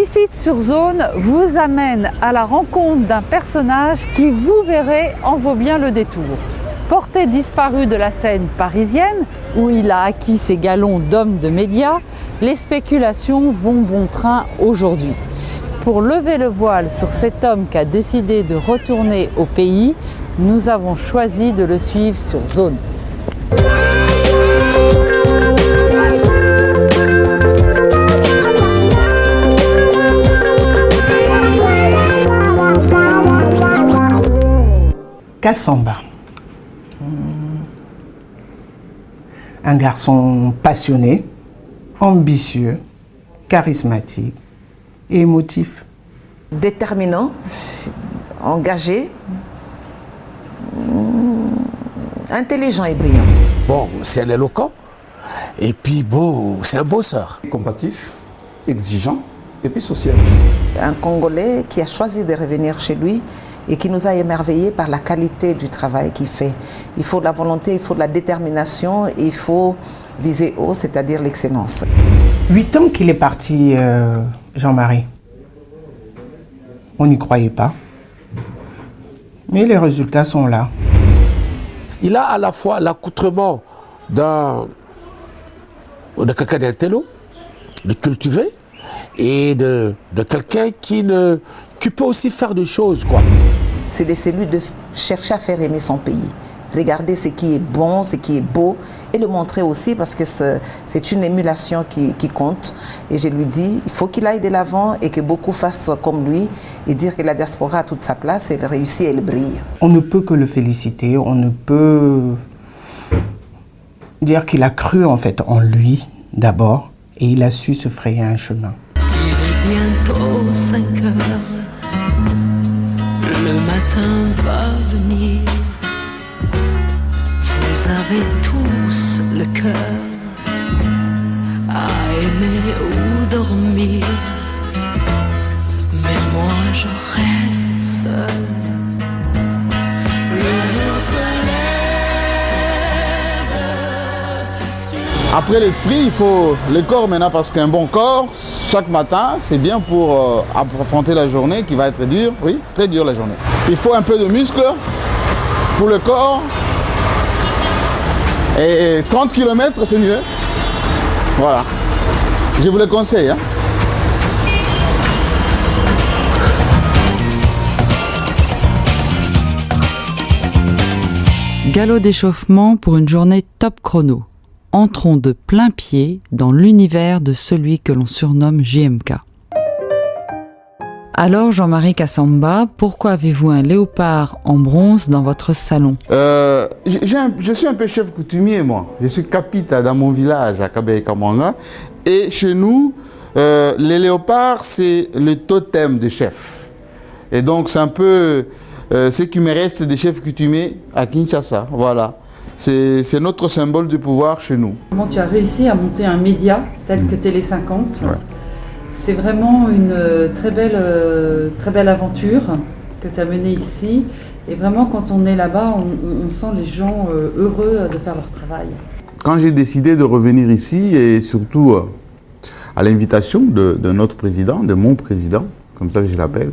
Réussite sur zone vous amène à la rencontre d'un personnage qui, vous verrez, en vaut bien le détour. Porté disparu de la scène parisienne, où il a acquis ses galons d'homme de médias, les spéculations vont bon train aujourd'hui. Pour lever le voile sur cet homme qui a décidé de retourner au pays, nous avons choisi de le suivre sur zone. Kassamba. Un garçon passionné, ambitieux, charismatique et émotif. Déterminant, engagé, intelligent et brillant. Bon, c'est un éloquent et puis beau, c'est un bosseur. Combatif, exigeant et puis social. Un Congolais qui a choisi de revenir chez lui et qui nous a émerveillés par la qualité du travail qu'il fait. Il faut de la volonté, il faut de la détermination, il faut viser haut, c'est-à-dire l'excellence. 8 ans qu'il est parti, Jean-Marie. On n'y croyait pas. Mais les résultats sont là. Il a à la fois l'accoutrement de quelqu'un d'intello, de cultivé, et de quelqu'un qui peut aussi faire des choses, quoi. C'est de celui de chercher à faire aimer son pays. Regarder ce qui est bon, ce qui est beau, et le montrer aussi parce que c'est une émulation qui compte. Et je lui dis, il faut qu'il aille de l'avant et que beaucoup fassent comme lui et dire que la diaspora a toute sa place, elle réussit, elle brille. On ne peut que le féliciter, on ne peut dire qu'il a cru en fait en lui d'abord et il a su se frayer un chemin. Il est bientôt 5 heures, le matin va venir. Vous avez tous le cœur à aimer ou dormir, mais moi je reste seul. Le jour se lève. Après l'esprit, il faut le corps maintenant, parce qu'un bon corps, chaque matin, c'est bien pour affronter la journée qui va être dure, oui, très dure la journée. Il faut un peu de muscle pour le corps. Et 30 km, c'est mieux. Voilà. Je vous le conseille. Hein. Galop d'échauffement pour une journée top chrono. Entrons de plein pied dans l'univers de celui que l'on surnomme JMK. Alors Jean-Marie Kassamba, pourquoi avez-vous un léopard en bronze dans votre salon? Je suis un peu chef coutumier, moi. Je suis capita dans mon village, à Kabekamanga. Et chez nous, les léopards, c'est le totem des chefs. Et donc, c'est un peu ce qui me reste des chefs coutumiers à Kinshasa. Voilà. C'est notre symbole de pouvoir chez nous. Comment tu as réussi à monter un média tel que Télé 50? Ouais. C'est vraiment une très belle aventure que tu as menée ici. Et vraiment, quand on est là-bas, on sent les gens heureux de faire leur travail. Quand j'ai décidé de revenir ici, et surtout à l'invitation de notre président, de mon président, comme ça que je l'appelle,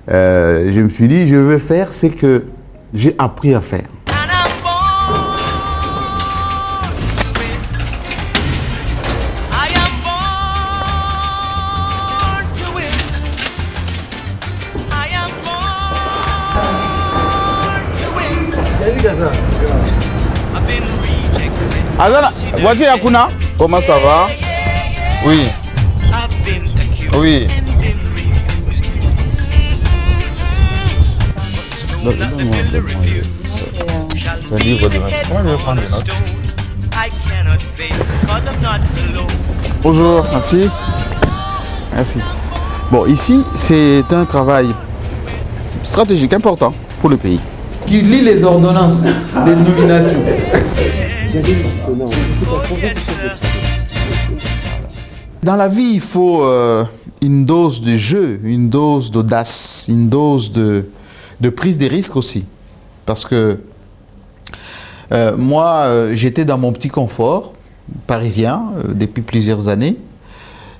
je me suis dit, je veux faire ce que j'ai appris à faire. Azana, voici Yakuna. Comment ça va? Oui. Oui. Un livre de notes. Moi, je vais prendre des notes. Bonjour, merci. Merci. Bon, ici, c'est un travail stratégique important pour le pays. Qui lit les ordonnances des nominations. Dans la vie, il faut une dose de jeu, une dose d'audace, une dose de prise des risques aussi. Parce que moi, j'étais dans mon petit confort parisien depuis plusieurs années.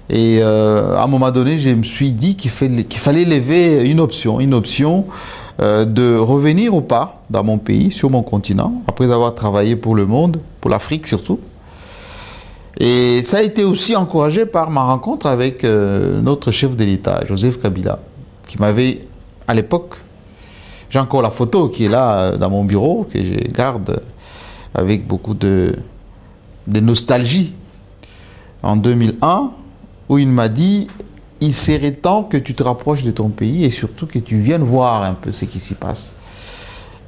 Et à un moment donné, je me suis dit qu'il fallait lever une option de revenir ou pas dans mon pays, sur mon continent, après avoir travaillé pour le monde, pour l'Afrique surtout. Et ça a été aussi encouragé par ma rencontre avec notre chef de l'État, Joseph Kabila, qui m'avait, à l'époque, j'ai encore la photo qui est là dans mon bureau, que je garde avec beaucoup de nostalgie, en 2001, où il m'a dit « Il serait temps que tu te rapproches de ton pays et surtout que tu viennes voir un peu ce qui s'y passe. »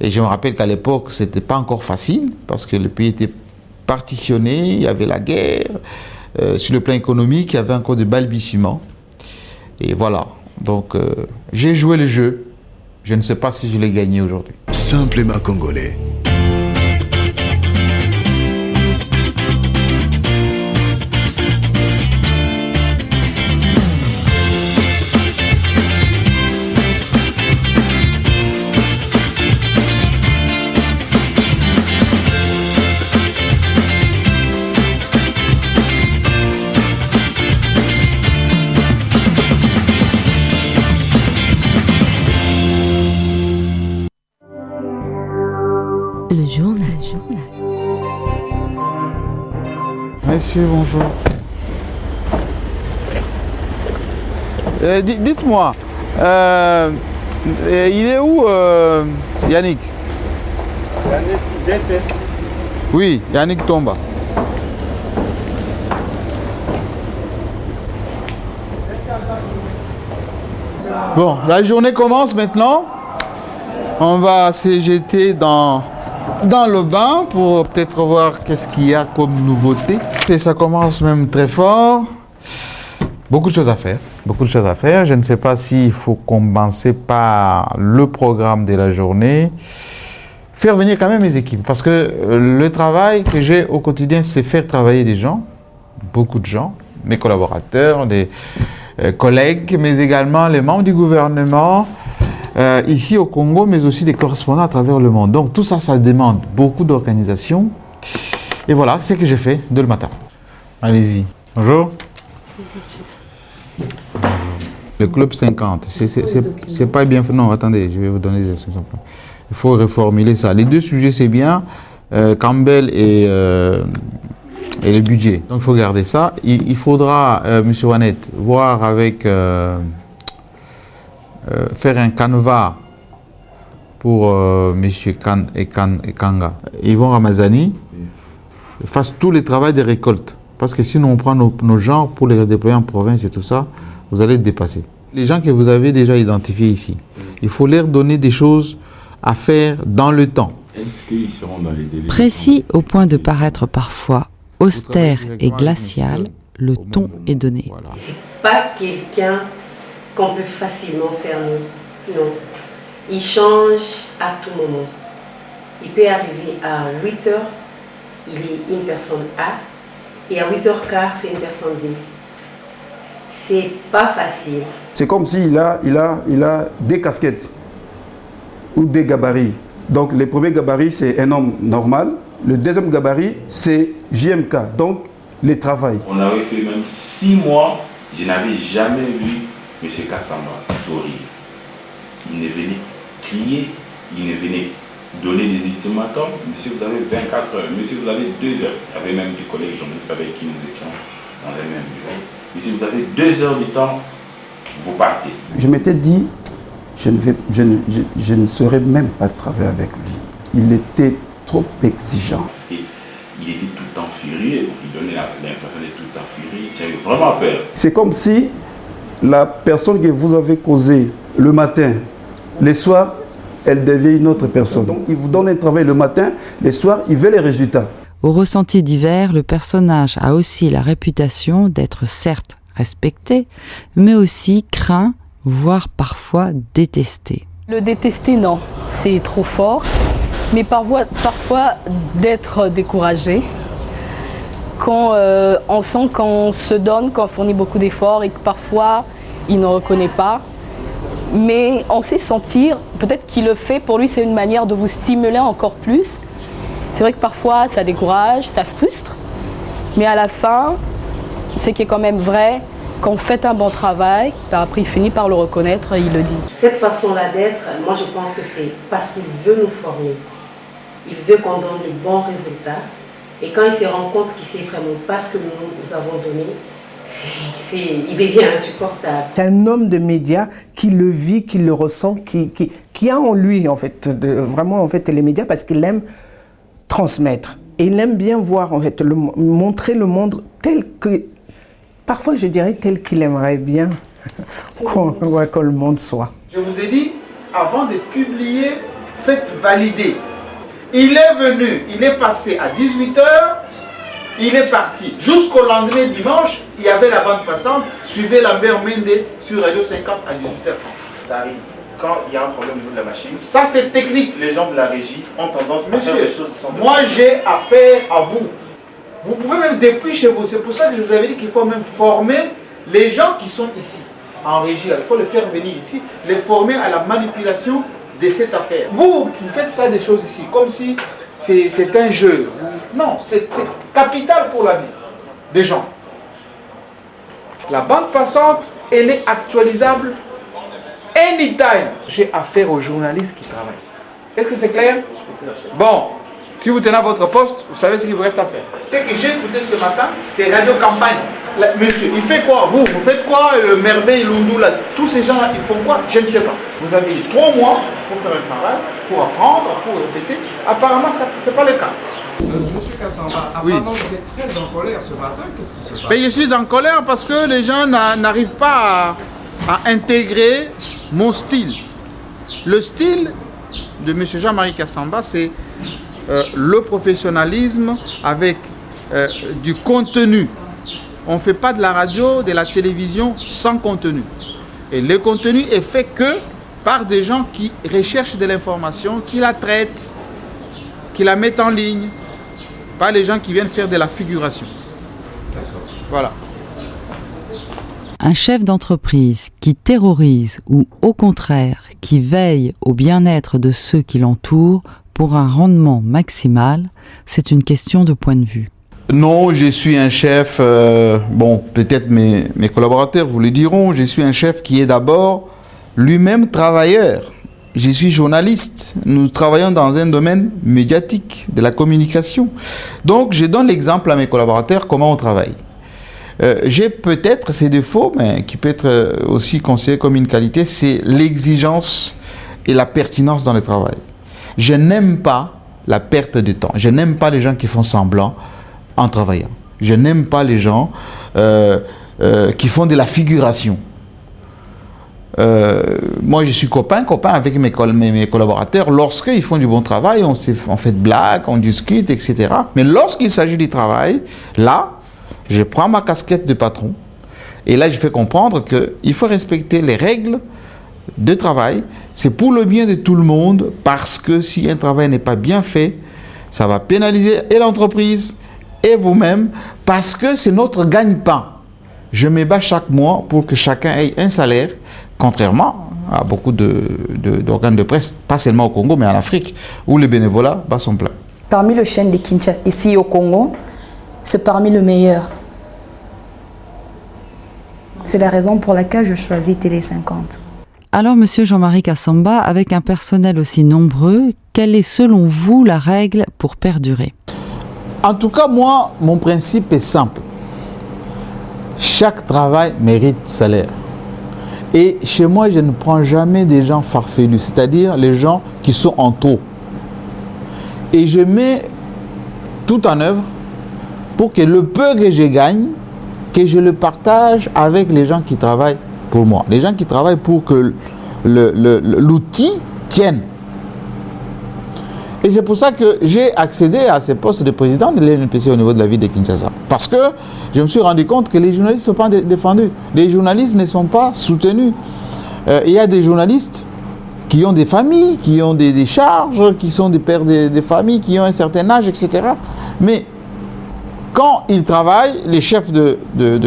Et je me rappelle qu'à l'époque, ce n'était pas encore facile, parce que le pays était partitionné, il y avait la guerre, sur le plan économique, il y avait encore des balbutiements. Et voilà, donc j'ai joué le jeu, je ne sais pas si je l'ai gagné aujourd'hui. Simplement congolais. Le journal. Monsieur, bonjour. Dites-moi, il est où Yannick? Yannick, Oui, Yannick Tomba. Bon, la journée commence maintenant. On va se jeter dans le bain pour peut-être voir qu'est-ce qu'il y a comme nouveauté. Et ça commence même très fort. Beaucoup de choses à faire. Beaucoup de choses à faire. Je ne sais pas s'il faut commencer par le programme de la journée. Faire venir quand même mes équipes. Parce que le travail que j'ai au quotidien, c'est faire travailler des gens. Beaucoup de gens. Mes collaborateurs, des collègues, mais également les membres du gouvernement. Ici au Congo, mais aussi des correspondants à travers le monde. Donc tout ça, ça demande beaucoup d'organisation. Et voilà, c'est ce que j'ai fait dès le matin. Allez-y. Bonjour. Le club 50, c'est pas bien fait. Non, attendez, je vais vous donner des instructions. Il faut reformuler ça. Les deux sujets, c'est bien. Campbell et le budget. Donc il faut garder ça. Il faudra, M. Wanet, voir avec... faire un canevas pour M. Kan et Kanga. Yvon Ramazani fasse tout le travail des récoltes. Parce que sinon on prend nos gens pour les déployer en province et tout ça, vous allez être dépassés. Les gens que vous avez déjà identifiés ici, il faut leur donner des choses à faire dans le temps. Est-ce qu'ils seront dans les délais? Précis au point de paraître parfois austère et glacial, le ton est donné. Voilà. C'est pas quelqu'un qu'on peut facilement cerner. Non. Il change à tout moment. Il peut arriver à 8h, il est une personne A, et à 8h15, c'est une personne B. C'est pas facile. c'est comme s'il a des casquettes ou des gabarits. Donc le premier gabarit, c'est un homme normal. Le deuxième gabarit, c'est JMK, donc le travail. On avait fait même 6 mois, je n'avais jamais vu M. Kassamba sourire. Il ne venait crier, il ne venait donner des ultimatums. Monsieur, vous avez 24 heures, monsieur, vous avez 2 heures. Il y avait même des collègues journalistes avec qui nous étions dans le même bureau. Monsieur, vous avez 2 heures du temps, vous partez. Je m'étais dit, je ne saurais même pas travailler avec lui. Il était trop exigeant. Parce qu'il était tout le temps furieux, il donnait l'impression d'être tout le temps furieux. J'avais vraiment peur. C'est comme si la personne que vous avez causée le matin, le soir, elle devient une autre personne. Donc, il vous donne un travail le matin, le soir, il veut les résultats. Au ressenti divers, le personnage a aussi la réputation d'être certes respecté, mais aussi craint, voire parfois détesté. Le détester, non, c'est trop fort, mais parfois d'être découragé. Quand on sent qu'on se donne, qu'on fournit beaucoup d'efforts et que parfois il ne reconnaît pas, mais on sait sentir, peut-être qu'il le fait, pour lui c'est une manière de vous stimuler encore plus. C'est vrai que parfois ça décourage, ça frustre, mais à la fin, ce qui est quand même vrai, quand vous faites un bon travail, après il finit par le reconnaître, il le dit. Cette façon-là d'être, moi je pense que c'est parce qu'il veut nous former. Il veut qu'on donne de bons résultats. Et quand il se rend compte qu'il ne sait vraiment pas ce que nous avons donné, il devient insupportable. C'est un homme de médias qui le vit, qui le ressent, qui a en lui en fait, vraiment en fait les médias parce qu'il aime transmettre. Et il aime bien voir en fait, montrer le monde tel que, parfois je dirais tel qu'il aimerait bien que le monde soit. Je vous ai dit, avant de publier, faites valider. Il est venu, il est passé à 18 h, il est parti. Jusqu'au lendemain dimanche, il y avait la bande passante, suivez Lambert Mende sur Radio 50 à 18h30. Ça arrive quand il y a un problème au niveau de la machine. Ça c'est technique. Les gens de la régie ont tendance à faire des choses sans. Moi j'ai affaire à vous. Vous pouvez même depuis chez vous. C'est pour ça que je vous avais dit qu'il faut même former les gens qui sont ici, en régie. Il faut les faire venir ici, les former à la manipulation de cette affaire. Vous faites ça des choses ici, comme si c'est un jeu. Non, c'est capital pour la vie des gens. La bande passante, elle est actualisable anytime. J'ai affaire aux journalistes qui travaillent. Est-ce que c'est clair? Bon, si vous tenez à votre poste, vous savez ce qu'il vous reste à faire. Ce que j'ai écouté ce matin, c'est Radio Campagne. Là, monsieur, il fait quoi? Vous faites quoi? Le Merveille, Lundu, là, tous ces gens-là, ils font quoi? Je ne sais pas. Vous avez eu 3 mois pour faire un travail, pour apprendre, pour répéter. Apparemment, ce n'est pas le cas. Monsieur Kassamba, apparemment vous êtes très en colère ce matin. Qu'est-ce qui se passe? Mais je suis en colère parce que les gens n'arrivent pas à intégrer mon style. Le style de M. Jean-Marie Kassamba, c'est le professionnalisme avec du contenu. On ne fait pas de la radio, de la télévision sans contenu. Et le contenu est fait que par des gens qui recherchent de l'information, qui la traitent, qui la mettent en ligne, pas les gens qui viennent faire de la figuration. Voilà. Un chef d'entreprise qui terrorise ou au contraire qui veille au bien-être de ceux qui l'entourent pour un rendement maximal, c'est une question de point de vue. Non, je suis un chef, bon, peut-être mes collaborateurs vous le diront, je suis un chef qui est d'abord lui-même travailleur. Je suis journaliste. Nous travaillons dans un domaine médiatique, de la communication. Donc, je donne l'exemple à mes collaborateurs comment on travaille. J'ai peut-être ces défauts, mais qui peut être aussi considéré comme une qualité, c'est l'exigence et la pertinence dans le travail. Je n'aime pas la perte de temps. Je n'aime pas les gens qui font semblant en travaillant. Je n'aime pas les gens qui font de la figuration. Moi, je suis copain avec mes collaborateurs. Lorsqu'ils font du bon travail, on fait de blagues, on discute, etc. Mais lorsqu'il s'agit du travail, là, je prends ma casquette de patron. Et là, je fais comprendre qu'il faut respecter les règles de travail. C'est pour le bien de tout le monde, parce que si un travail n'est pas bien fait, ça va pénaliser et l'entreprise et vous-même, parce que c'est notre gagne-pain. Je me bats chaque mois pour que chacun ait un salaire, contrairement à beaucoup d'organes de presse, pas seulement au Congo, mais en Afrique, où les bénévolats bat son plein. Parmi les chaînes de Kinshasa, ici au Congo, c'est parmi les meilleurs. C'est la raison pour laquelle je choisis Télé 50. Alors, Monsieur Jean-Marie Kassamba, avec un personnel aussi nombreux, quelle est selon vous la règle pour perdurer? En tout cas, moi, mon principe est simple. Chaque travail mérite salaire. Et chez moi, je ne prends jamais des gens farfelus, c'est-à-dire les gens qui sont en trop. Et je mets tout en œuvre pour que le peu que je gagne, que je le partage avec les gens qui travaillent pour moi. Les gens qui travaillent pour que l'outil tienne. Et c'est pour ça que j'ai accédé à ce poste de président de l'NPC au niveau de la ville de Kinshasa. Parce que je me suis rendu compte que les journalistes ne sont pas défendus. Les journalistes ne sont pas soutenus. Il y a des journalistes qui ont des familles, qui ont des charges, qui sont des pères de famille, qui ont un certain âge, etc. Mais quand ils travaillent, les chefs des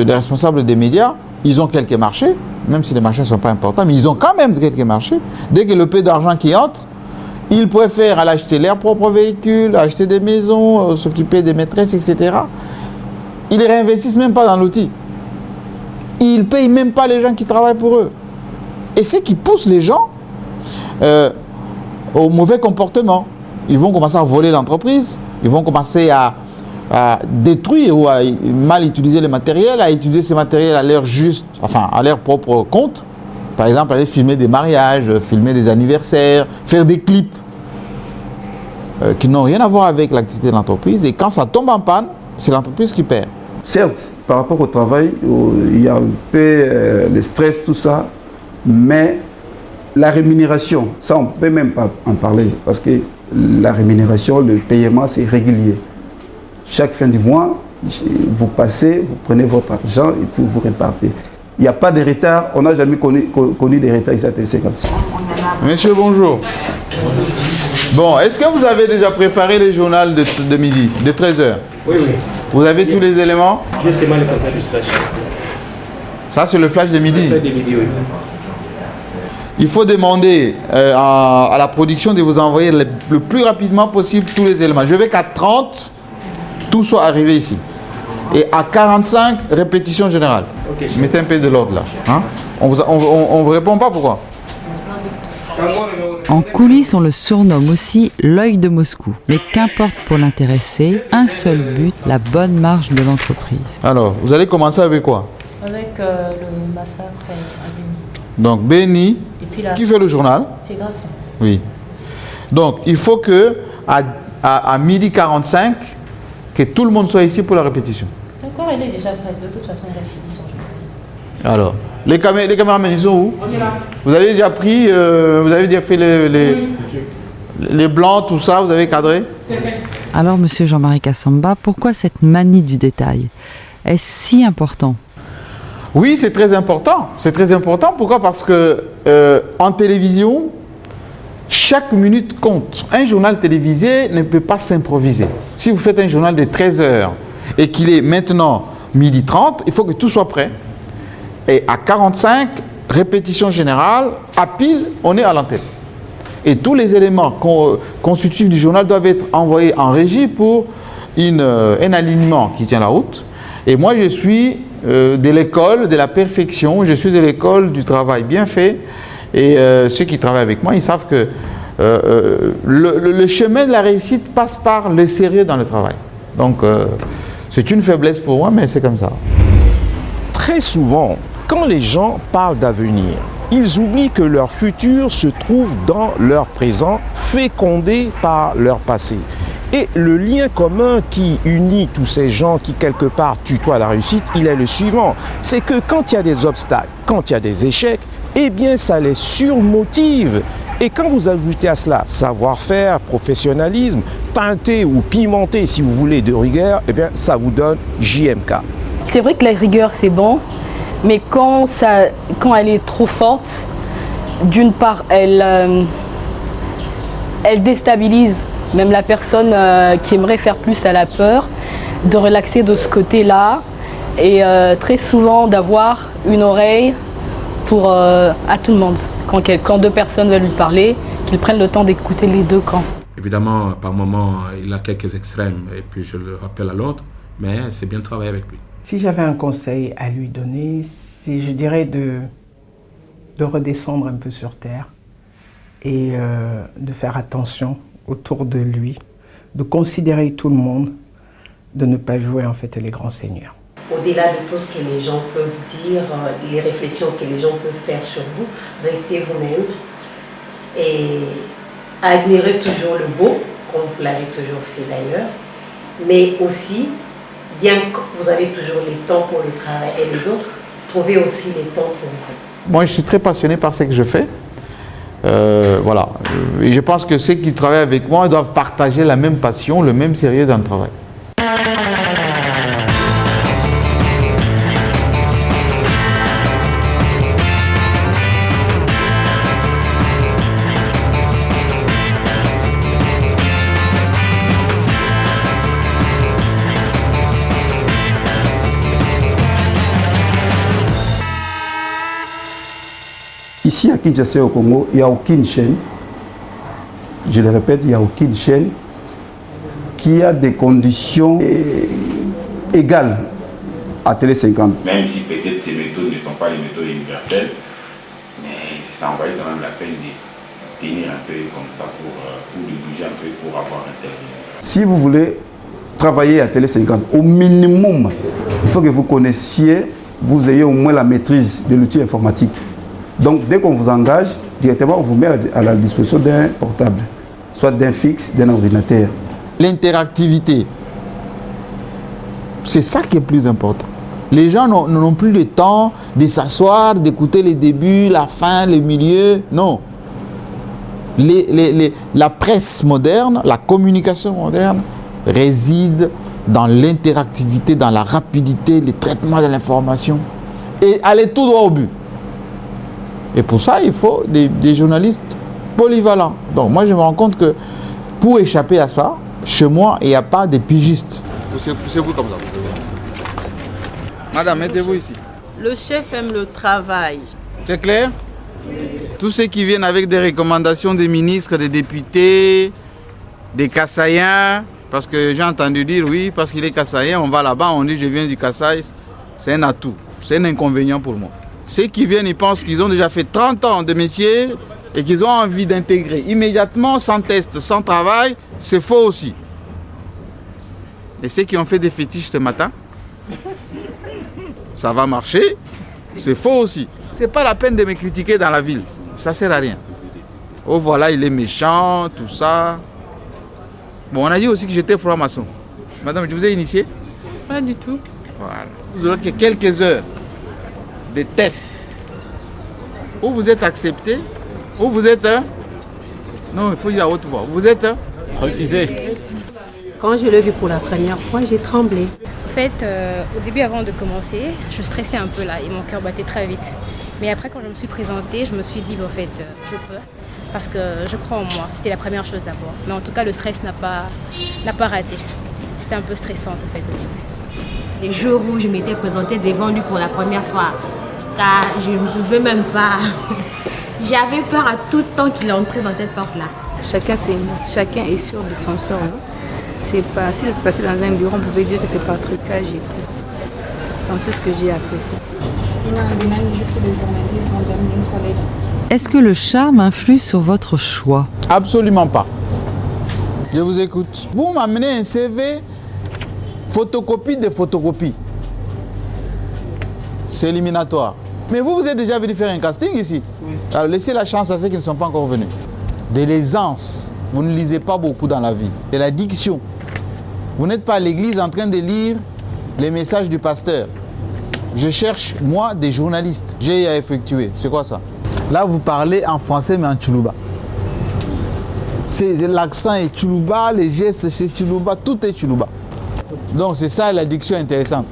responsables des médias, ils ont quelques marchés, même si les marchés ne sont pas importants, mais ils ont quand même quelques marchés. Dès que le peu d'argent qui entre, ils préfèrent aller acheter leur propre véhicule, acheter des maisons, s'occuper des maîtresses, etc. Ils ne réinvestissent même pas dans l'outil. ils ne payent même pas les gens qui travaillent pour eux. Et c'est ce qui pousse les gens au mauvais comportement. Ils vont commencer à voler l'entreprise, ils vont commencer à détruire ou à mal utiliser le matériel, à utiliser ce matériel à leur propre compte. Par exemple, aller filmer des mariages, filmer des anniversaires, faire des clips qui n'ont rien à voir avec l'activité de l'entreprise. Et quand ça tombe en panne, c'est l'entreprise qui perd. Certes, par rapport au travail, il y a un peu le stress, tout ça, mais la rémunération, ça on ne peut même pas en parler parce que la rémunération, le paiement, c'est régulier. Chaque fin du mois, vous passez, vous prenez votre argent et puis vous repartez. Il n'y a pas de retard, on n'a jamais connu des retards ici à Télé50. Monsieur, bonjour. Bon, est-ce que vous avez déjà préparé le journal de midi, de 13h? Oui. Vous avez tous les éléments? J'ai seulement le contact du flash. Ça, c'est le flash de midi? Le flash de midi, oui. Il faut demander à la production de vous envoyer le plus rapidement possible tous les éléments. Je veux qu'à 30, tout soit arrivé ici. Et à 45, répétition générale. Okay, mettez un peu de l'ordre là. Hein? On vous répond pas, pourquoi? En coulisses, on le surnomme aussi l'œil de Moscou. Mais qu'importe pour l'intéressé, un seul but, la bonne marche de l'entreprise. Alors, vous allez commencer avec quoi? Avec le massacre à Béni. Donc, Béni, qui fait le journal? C'est grâce. Oui. Donc, il faut que à midi 45, que tout le monde soit ici pour la répétition. D'accord, elle est déjà prête. De toute façon, elle a fini son journal. Alors, les caméramans, ils sont où? Vous avez déjà pris, vous avez déjà fait les blancs, tout ça, vous avez cadré? C'est fait. Alors, monsieur Jean-Marie Kassamba, pourquoi cette manie du détail? Est-ce si important? Oui, c'est très important. C'est très important. Pourquoi? Parce que en télévision, chaque minute compte. Un journal télévisé ne peut pas s'improviser. Si vous faites un journal de 13h et qu'il est maintenant midi 30, il faut que tout soit prêt. Et à 45, répétition générale, à pile, on est à l'antenne. Et tous les éléments constitutifs du journal doivent être envoyés en régie pour un alignement qui tient la route. Et moi, je suis de l'école de la perfection, je suis de l'école du travail bien fait. Et ceux qui travaillent avec moi, ils savent que le chemin de la réussite passe par le sérieux dans le travail. Donc, c'est une faiblesse pour moi, mais c'est comme ça. Très souvent, quand les gens parlent d'avenir, ils oublient que leur futur se trouve dans leur présent, fécondé par leur passé. Et le lien commun qui unit tous ces gens qui quelque part tutoient la réussite, il est le suivant. C'est que quand il y a des obstacles, quand il y a des échecs, eh bien ça les surmotive. Et quand vous ajoutez à cela savoir-faire, professionnalisme, teinté ou pimenté si vous voulez de rigueur, eh bien ça vous donne JMK. C'est vrai que la rigueur c'est bon, mais quand elle est trop forte, d'une part elle déstabilise même la personne qui aimerait faire plus. Elle a peur de relaxer de ce côté-là et très souvent d'avoir une oreille pour à tout le monde. Quand deux personnes veulent lui parler, qu'ils prennent le temps d'écouter les deux camps. Évidemment, par moments, il a quelques extrêmes et puis je le rappelle à l'ordre, mais c'est bien de travailler avec lui. Si j'avais un conseil à lui donner, c'est, je dirais, de redescendre un peu sur terre et de faire attention autour de lui, de considérer tout le monde, de ne pas jouer en fait les grands seigneurs. Au-delà de tout ce que les gens peuvent dire, les réflexions que les gens peuvent faire sur vous, restez vous-même et admirez toujours le beau, comme vous l'avez toujours fait d'ailleurs, mais aussi, bien que vous avez toujours les temps pour le travail et les autres, trouvez aussi les temps pour vous. Moi, je suis très passionné par ce que je fais. Voilà. Et je pense que ceux qui travaillent avec moi doivent partager la même passion, le même sérieux dans le travail. Ici à Kinshasa au Congo, il n'y a aucune chaîne, je le répète, il n'y a aucune chaîne qui a des conditions égales à Télé 50. Même si peut-être ces méthodes ne sont pas les méthodes universelles, mais ça en valait quand même la peine de tenir un peu comme ça ou de bouger un peu pour avoir un tel. Si vous voulez travailler à Télé 50, au minimum, il faut que vous connaissiez, vous ayez au moins la maîtrise de l'outil informatique. Donc dès qu'on vous engage, directement on vous met à la disposition d'un portable, soit d'un fixe, d'un ordinateur. L'interactivité, c'est ça qui est plus important. Les gens n'ont plus le temps de s'asseoir, d'écouter les débuts, la fin, le milieu. Non. La presse moderne, la communication moderne réside dans l'interactivité, dans la rapidité, le traitement de l'information et aller tout droit au but. Et pour ça, il faut des journalistes polyvalents. Donc moi, je me rends compte que pour échapper à ça, chez moi, il n'y a pas de pigistes. Poussez-vous comme ça. Madame, mettez-vous ici. Le chef aime le travail. C'est clair? Tous ceux qui viennent avec des recommandations des ministres, des députés, des Kassaïens, parce que j'ai entendu dire, oui, parce qu'il est Kassaïen, on va là-bas, on dit je viens du Kasaï, c'est un atout, c'est un inconvénient pour moi. Ceux qui viennent, ils pensent qu'ils ont déjà fait 30 ans de métier et qu'ils ont envie d'intégrer immédiatement, sans test, sans travail, c'est faux aussi. Et ceux qui ont fait des fétiches ce matin, ça va marcher, c'est faux aussi. C'est pas la peine de me critiquer dans la ville, ça sert à rien. Oh voilà, il est méchant, tout ça. Bon, on a dit aussi que j'étais franc-maçon. Madame, je vous ai initié? Pas du tout. Voilà. Vous aurez que quelques heures de tests où vous êtes accepté, où vous êtes... Non, il faut dire à haute voix. Vous êtes... Refusé. Quand je l'ai vu pour la première fois, j'ai tremblé. En fait, au début, avant de commencer, je stressais un peu là et mon cœur battait très vite. Mais après, quand je me suis présentée, je me suis dit, en fait, je peux. Parce que je crois en moi. C'était la première chose d'abord. Mais en tout cas, le stress n'a pas raté. C'était un peu stressant, en fait, au début. Les jours où je m'étais présentée devant lui pour la première fois, en tout cas, je ne pouvais même pas. J'avais peur à tout temps qu'il entrait dans cette porte-là. Chacun est sûr de son sort. Non? C'est pas, si ça se passait dans un bureau, on pouvait dire que c'est par trucage et tout. Donc c'est ce que j'ai apprécié. Est-ce que le charme influe sur votre choix? Absolument pas. Je vous écoute. Vous m'amenez un CV, photocopie de photocopie. C'est éliminatoire. Mais vous êtes déjà venu faire un casting ici. Oui. Alors laissez la chance à ceux qui ne sont pas encore venus. De l'aisance. Vous ne lisez pas beaucoup dans la vie. De la diction. Vous n'êtes pas à l'église en train de lire les messages du pasteur. Je cherche, moi, des journalistes. J'ai à effectuer. C'est quoi ça? Là, vous parlez en français, mais en Tchoulouba. L'accent est Tchoulouba, les gestes, c'est Tchoulouba, tout est Tchoulouba. Donc, c'est ça la diction intéressante.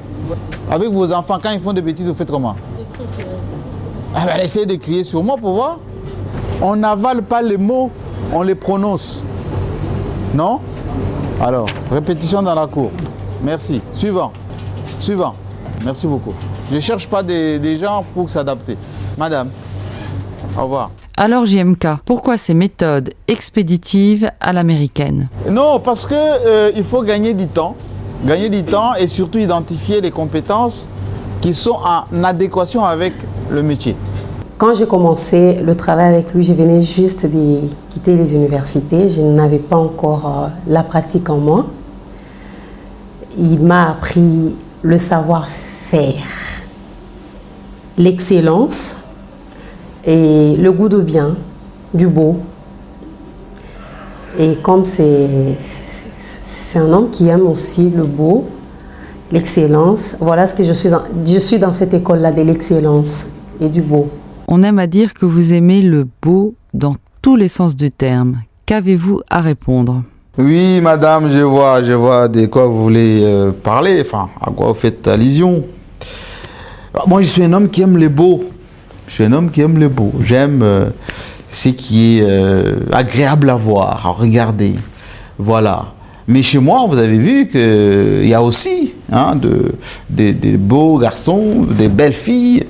Avec vos enfants, quand ils font des bêtises, vous faites comment? Essayez de crier sur moi pour voir. On n'avale pas les mots, on les prononce. Non? Alors, répétition dans la cour. Merci. Suivant. Suivant. Merci beaucoup. Je ne cherche pas des gens pour s'adapter. Madame, au revoir. Alors JMK, pourquoi ces méthodes expéditives à l'américaine? Non, parce qu'il faut gagner du temps. Gagner du temps et surtout identifier les compétences qui sont en adéquation avec le métier. Quand j'ai commencé le travail avec lui, je venais juste de quitter les universités. Je n'avais pas encore la pratique en moi. Il m'a appris le savoir-faire, l'excellence et le goût de bien, du beau. Et comme c'est un homme qui aime aussi le beau, l'excellence, voilà ce que je suis dans cette école-là de l'excellence et du beau. On aime à dire que vous aimez le beau dans tous les sens du terme. Qu'avez-vous à répondre? Oui, madame, je vois de quoi vous voulez parler, enfin, à quoi vous faites allusion. Moi, je suis un homme qui aime le beau. Je suis un homme qui aime le beau. J'aime ce qui est agréable à voir, à regarder. Voilà. Mais chez moi, vous avez vu qu'il y a aussi des beaux garçons, des belles filles.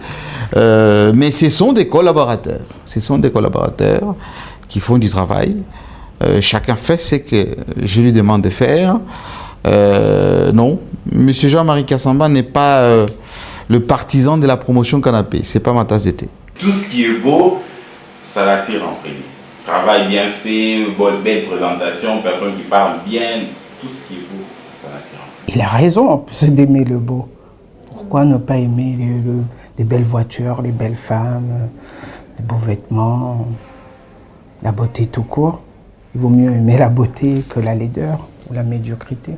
Mais ce sont des collaborateurs. Ce sont des collaborateurs qui font du travail. Chacun fait ce que je lui demande de faire. Non, M. Jean-Marie Kassamba n'est pas le partisan de la promotion canapé. C'est pas ma tasse de thé. Tout ce qui est beau, ça l'attire en premier. Travail bien fait, belle présentation, personne qui parle bien, tout ce qui est beau, ça l'attire en premier. Il a raison en plus d'aimer le beau. Pourquoi ne pas aimer les belles voitures, les belles femmes, les beaux vêtements, la beauté tout court? Il vaut mieux aimer la beauté que la laideur ou la médiocrité.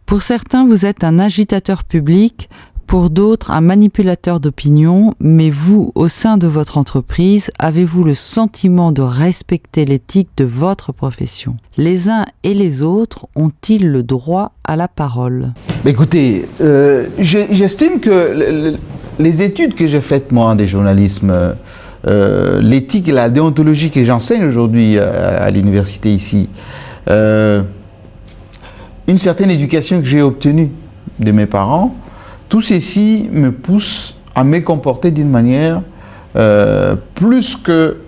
Pour certains, vous êtes un agitateur public, pour d'autres, un manipulateur d'opinion, mais vous, au sein de votre entreprise, avez-vous le sentiment de respecter l'éthique de votre profession? Les uns et les autres ont-ils le droit à la parole? Écoutez, j'estime que les études que j'ai faites, moi, des journalismes, l'éthique et la déontologie que j'enseigne aujourd'hui à l'université ici, une certaine éducation que j'ai obtenue de mes parents, tout ceci me pousse à me comporter d'une manière plus que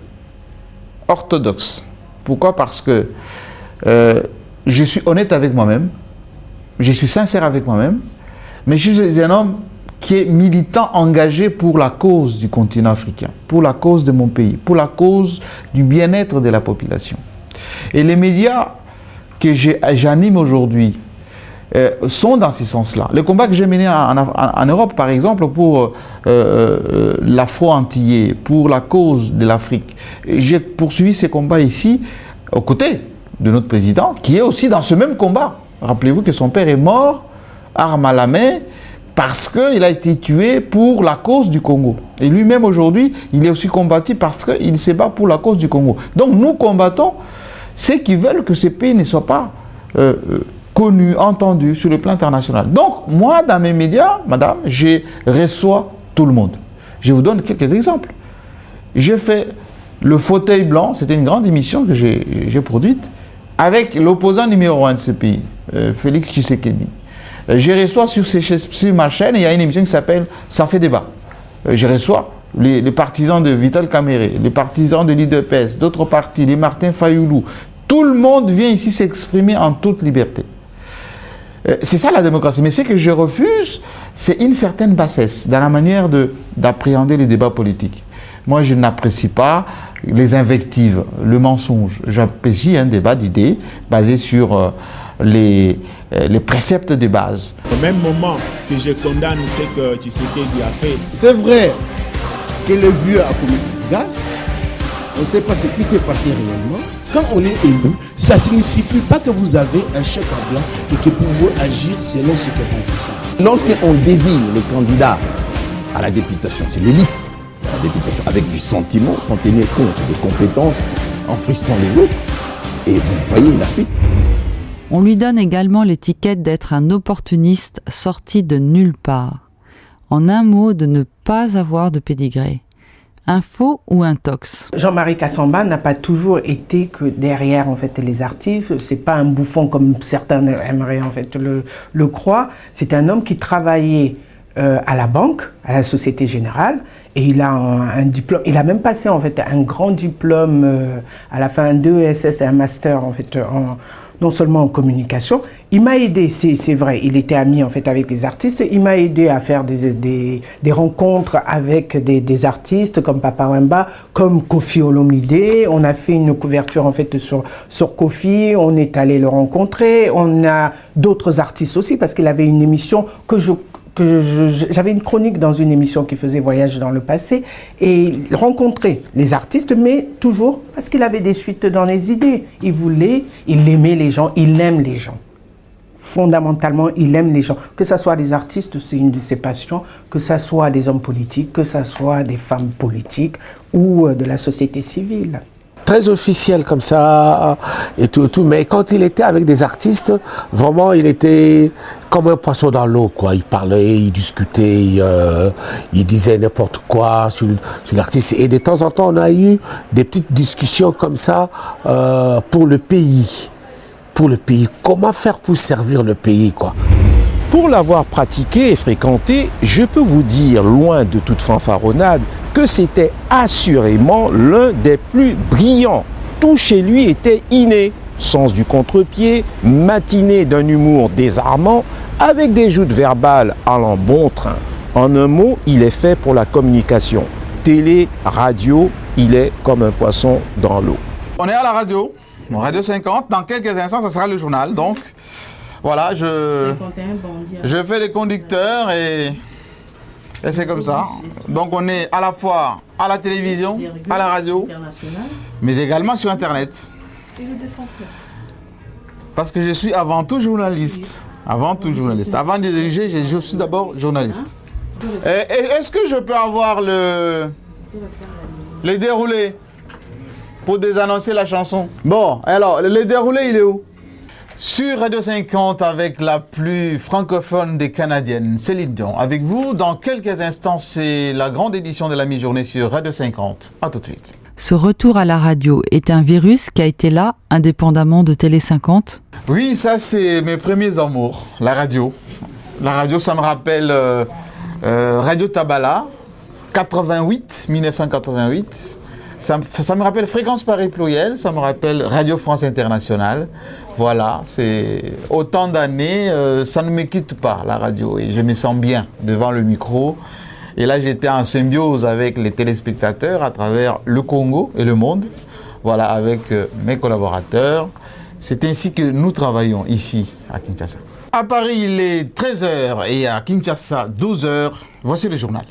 orthodoxe. Pourquoi? Parce que je suis honnête avec moi-même, je suis sincère avec moi-même, mais je suis un homme qui est militant, engagé pour la cause du continent africain, pour la cause de mon pays, pour la cause du bien-être de la population. Et les médias que j'anime aujourd'hui sont dans ce sens-là. Le combat que j'ai mené en Europe, par exemple, pour l'Afro-Antillais, pour la cause de l'Afrique, j'ai poursuivi ces combats ici, aux côtés de notre président, qui est aussi dans ce même combat. Rappelez-vous que son père est mort, arme à la main, parce qu'il a été tué pour la cause du Congo. Et lui-même aujourd'hui, il est aussi combattu parce qu'il se bat pour la cause du Congo. Donc nous combattons ceux qui veulent que ce pays ne soit pas connu, entendu sur le plan international. Donc moi, dans mes médias, madame, je reçois tout le monde. Je vous donne quelques exemples. J'ai fait Le Fauteuil Blanc, c'était une grande émission que j'ai produite, avec l'opposant numéro 1 de ce pays, Félix Tshisekedi. Je reçois sur ma chaîne, il y a une émission qui s'appelle « Ça fait débat ». Je reçois les partisans de Vital Kamerhe, les partisans de l'UDPS, d'autres partis, les Martin Fayoulou. Tout le monde vient ici s'exprimer en toute liberté. C'est ça la démocratie. Mais ce que je refuse, c'est une certaine bassesse dans la manière d'appréhender les débats politiques. Moi, je n'apprécie pas les invectives, le mensonge. J'apprécie un débat d'idées basé sur les préceptes de base. Au même moment que je condamne ce que Tshisekedi a fait. C'est vrai que le vieux a commis une gaffe. On ne sait pas ce qui s'est passé réellement. Quand on est élu, ça ne signifie pas que vous avez un chèque en blanc et que vous pouvez agir selon ce que vous voulez. Lorsqu'on désigne le candidat à la députation, c'est l'élite de la députation, avec du sentiment, sans tenir compte des compétences, en frustrant les autres, et vous voyez la suite. On lui donne également l'étiquette d'être un opportuniste sorti de nulle part. En un mot, de ne pas avoir de pédigré. Un faux ou un tox? Jean-Marie Kassamba n'a pas toujours été que derrière en fait les artistes. C'est pas un bouffon comme certains aimeraient en fait le croire. C'est un homme qui travaillait à la banque, à la Société Générale, et il a un diplôme. Il a même passé en fait un grand diplôme à la fin, 2 ESS et un master en fait non seulement en communication. Il m'a aidé, c'est vrai, il était ami en fait avec les artistes, il m'a aidé à faire des rencontres avec des artistes comme Papa Wemba, comme Koffi Olomide. On a fait une couverture en fait sur Koffi, on est allé le rencontrer. On a d'autres artistes aussi parce qu'il avait une émission j'avais une chronique dans une émission qui faisait Voyage dans le passé, et rencontrer les artistes, mais toujours parce qu'il avait des suites dans les idées. Il aimait les gens, il aime les gens. Fondamentalement, il aime les gens. Que ce soit des artistes, c'est une de ses passions, que ce soit des hommes politiques, que ce soit des femmes politiques ou de la société civile. Très officiel comme ça et tout, mais quand il était avec des artistes, vraiment il était comme un poisson dans l'eau, quoi. Il parlait, il discutait, il disait n'importe quoi sur l'artiste, et de temps en temps on a eu des petites discussions comme ça pour le pays, comment faire pour servir le pays, quoi. Pour l'avoir pratiqué et fréquenté, je peux vous dire, loin de toute fanfaronnade, que c'était assurément l'un des plus brillants. Tout chez lui était inné. sens du contre-pied, matinée d'un humour désarmant, avec des joutes verbales allant bon train. En un mot, il est fait pour la communication. Télé, radio, il est comme un poisson dans l'eau. On est à la radio, Radio 50. Dans quelques instants, ça sera le journal. Donc, voilà, je fais les conducteurs et c'est comme ça. Donc, on est à la fois à la télévision, à la radio, mais également sur Internet. Parce que je suis avant tout journaliste. Avant tout journaliste. Avant de diriger, je suis d'abord journaliste. Est-ce que je peux avoir le déroulé pour désannoncer la chanson? Bon, alors, le déroulé, il est où? Sur Radio 50, avec la plus francophone des Canadiennes, Céline Dion. Avec vous, dans quelques instants, c'est la grande édition de la mi-journée sur Radio 50. A tout de suite. Ce retour à la radio est un virus qui a été là, indépendamment de Télé 50? Oui, ça, c'est mes premiers amours, la radio. La radio, ça me rappelle Radio Tabala, 1988. Ça me rappelle Fréquence Paris Pluriel, ça me rappelle Radio France Internationale. Voilà, c'est autant d'années, ça ne me quitte pas, la radio. Et je me sens bien devant le micro. Et là, j'étais en symbiose avec les téléspectateurs à travers le Congo et le monde. Voilà, avec mes collaborateurs. C'est ainsi que nous travaillons ici, à Kinshasa. À Paris, il est 13h et à Kinshasa, 12h. Voici le journal.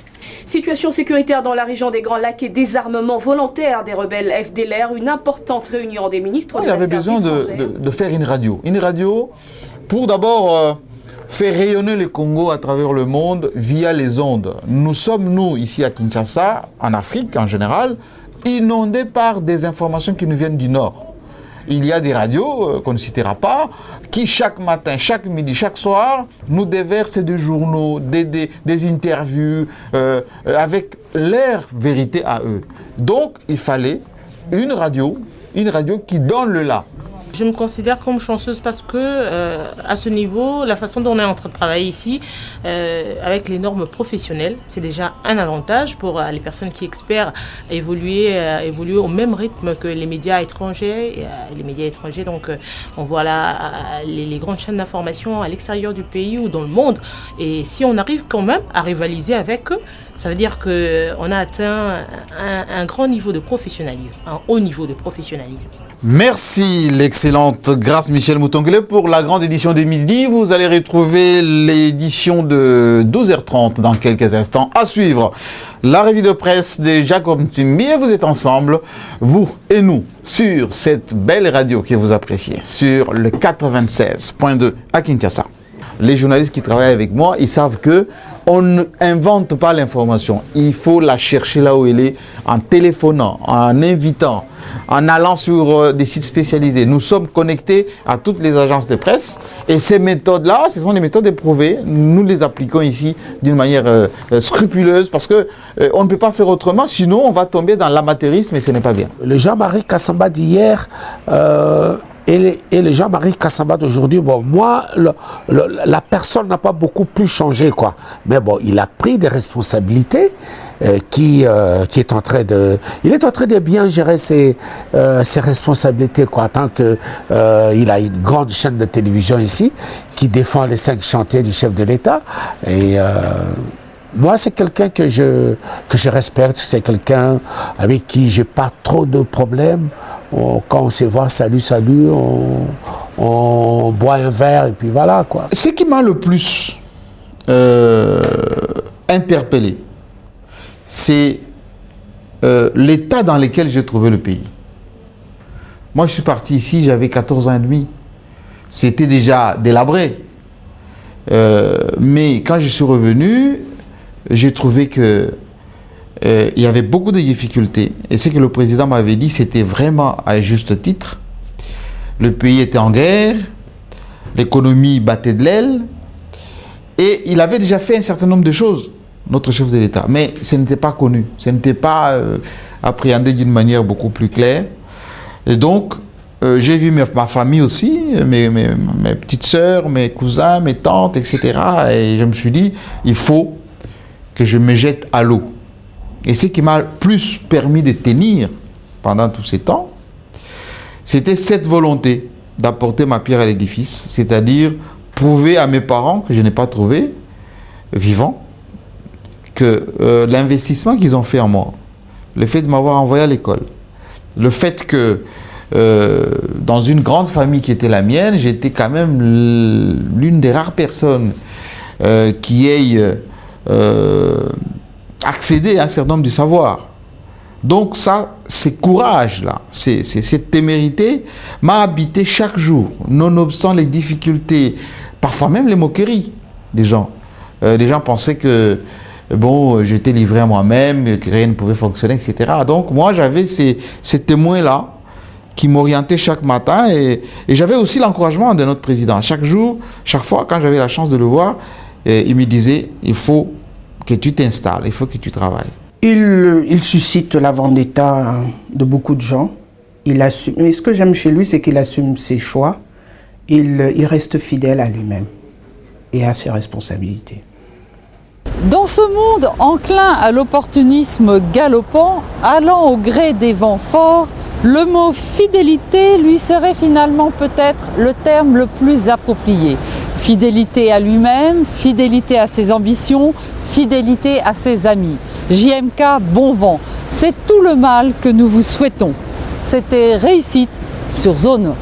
Situation sécuritaire dans la région des Grands Lacs et désarmement volontaire des rebelles FDLR. Une importante réunion des ministres. Il y avait besoin de faire une radio. Une radio pour d'abord faire rayonner le Congo à travers le monde via les ondes. Nous sommes, nous, ici à Kinshasa, en Afrique en général, inondés par des informations qui nous viennent du Nord. Il y a des radios, qu'on ne citera pas, qui chaque matin, chaque midi, chaque soir, nous déversent des journaux, des interviews, avec leur vérité à eux. Donc, il fallait une radio qui donne le là. Je me considère comme chanceuse parce que, à ce niveau, la façon dont on est en train de travailler ici, avec les normes professionnelles, c'est déjà un avantage pour les personnes qui espèrent évoluer au même rythme que les médias étrangers. Donc, on voit là les grandes chaînes d'information à l'extérieur du pays ou dans le monde. Et si on arrive quand même à rivaliser avec eux, ça veut dire qu'on a atteint un grand niveau de professionnalisme, un haut niveau de professionnalisme. Merci l'excellente Grâce Michel Moutongele pour la grande édition de midi. Vous allez retrouver l'édition de 12h30 dans quelques instants. À suivre, la revue de presse de Jacob Timbi. Et vous êtes ensemble, vous et nous, sur cette belle radio que vous appréciez, sur le 96.2 à Kinshasa. Les journalistes qui travaillent avec moi, ils savent que on n'invente pas l'information. Il faut la chercher là où elle est, en téléphonant, en invitant, en allant sur des sites spécialisés. Nous sommes connectés à toutes les agences de presse et ces méthodes-là, ce sont des méthodes éprouvées. Nous les appliquons ici d'une manière scrupuleuse parce que on ne peut pas faire autrement, sinon on va tomber dans l'amateurisme et ce n'est pas bien. Le Jean-Marie Kassamba d'hier et le Jean-Marie Kassamba d'aujourd'hui, bon, moi, la personne n'a pas beaucoup plus changé, quoi. Mais bon, il a pris des responsabilités qui est en train de... Il est en train de bien gérer ses responsabilités, quoi. Tant qu'il a une grande chaîne de télévision ici qui défend les 5 chantiers du chef de l'État. Et moi, c'est quelqu'un que je respecte. C'est quelqu'un avec qui j'ai pas trop de problèmes. Quand on se voit, salut, on boit un verre et puis voilà, quoi. Ce qui m'a le plus interpellé, c'est l'état dans lequel j'ai trouvé le pays. Moi, je suis parti ici, j'avais 14 ans et demi. C'était déjà délabré. Mais quand je suis revenu, j'ai trouvé que il y avait beaucoup de difficultés. Et ce que le président m'avait dit, c'était vraiment à juste titre. Le pays était en guerre, l'économie battait de l'aile, et il avait déjà fait un certain nombre de choses, notre chef de l'État. Mais ce n'était pas connu, ce n'était pas appréhendé d'une manière beaucoup plus claire. Et donc, j'ai vu ma famille aussi, mes petites sœurs, mes cousins, mes tantes, etc. Et je me suis dit, il faut que je me jette à l'eau. Et ce qui m'a plus permis de tenir pendant tous ces temps, c'était cette volonté d'apporter ma pierre à l'édifice, c'est-à-dire prouver à mes parents que je n'ai pas trouvé vivants, que l'investissement qu'ils ont fait en moi, le fait de m'avoir envoyé à l'école, le fait que dans une grande famille qui était la mienne, j'étais quand même l'une des rares personnes qui ait accédé à un certain nombre de savoirs. Donc ça, ce courage-là, cette témérité m'a habité chaque jour, nonobstant les difficultés, parfois même les moqueries des gens. Les gens pensaient que bon, j'étais livré à moi-même, que rien ne pouvait fonctionner, etc. Donc moi, j'avais ces témoins-là qui m'orientaient chaque matin et j'avais aussi l'encouragement de notre président. Chaque jour, chaque fois, quand j'avais la chance de le voir, il me disait, il faut que tu t'installes, il faut que tu travailles. Il suscite la vendetta de beaucoup de gens. Il assume, mais ce que j'aime chez lui, c'est qu'il assume ses choix. Il reste fidèle à lui-même et à ses responsabilités. Dans ce monde enclin à l'opportunisme galopant, allant au gré des vents forts, le mot fidélité lui serait finalement peut-être le terme le plus approprié. Fidélité à lui-même, fidélité à ses ambitions, fidélité à ses amis. JMK, bon vent, c'est tout le mal que nous vous souhaitons. C'était Réussite sur Zone.